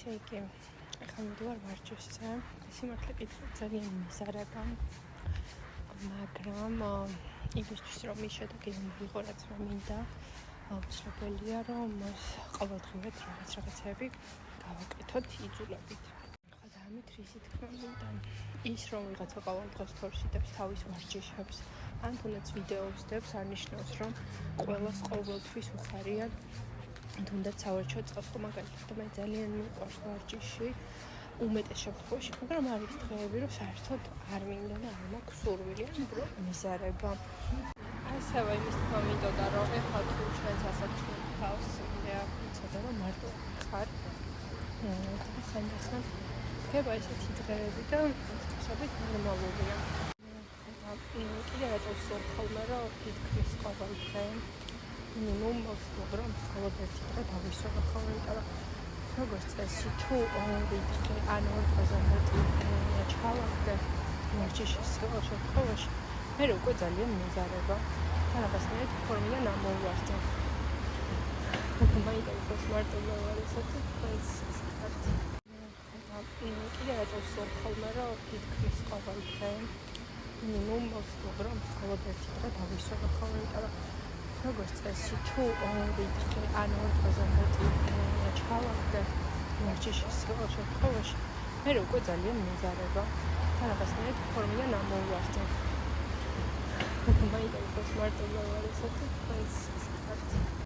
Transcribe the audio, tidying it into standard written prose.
ისე იგი ახლა მივდივარ ვარჯიშზე. სიმართლე კიდევ ძალიან მიზარება, მაგრამ იმისთვის რომ ის შედეგი მივიღო, რაც მე მინდა, აუცილებელია რომ ყოველდღიურად რაღაცები გავაკეთოთ იძულებით. ხა და ამით რისი თქმა მინდა ის რომ ვიღაცა ყოველ დღეს თორში დებს თავის ვარჯიშებს, ან თუნდაც ვიდეოს დებს, არნიშნავს რომ ყველას ყოველთვის უხარია თუნდაც სავარჯიშო წელს, ხო მაგალითად მე ძალიან მიყვარს ვარჯიში უმეტეს შემთხვევაში, მაგრამ არის დღეები, რომ საერთოდ არ მინდა და არ მაქვს სურვილი, უბრალოდ მიზარება. ასევე იმის თქმა მინდოდა, რომ ეხლა თუ ჩვენს ასაკში თავს ცოტა რომ მარტო ხარ და ხანდახან ხდება ესეთი დღეები და სწორედ ნორმალურია. კიდევ აწევს ხოლმე რომ თითქმის ყოველ დღე მინიმუმ ვსწავლობ ყოველდღე დღე დავისვენებ ხოლმე, იმიტომ რომ როგორც წესი თუ ორი დღე ან ორ დღეზე მეტი ჩავაგდე ვარჯიშის შემთხვევაში, მე უკვე ძალიან მიზარება და რაღაცნაირად ფორმიდან ამოვარდე. მაინტერესებს მარტო ვარ ესეთი თქვენს საკითხად. კიდევ აწევს ხოლმე რომ თითქმის ყოველ დღე მინიმუმ ვსწავლობ ყოველდღე დღე დავისვენებ ხოლმე, იმიტომ რომ როგორც წესი თუ ორი დღე ან ორ დღეზე მეტი ჩავაგდე ვარჯიშის შემთხვევაში, მე უკვე ძალიან მიზარება და რაღაცნაირად ფორმიდან ამოვარდე. მაინტერესებს მარტო ვარ ესეთი თქვენს საკითხად.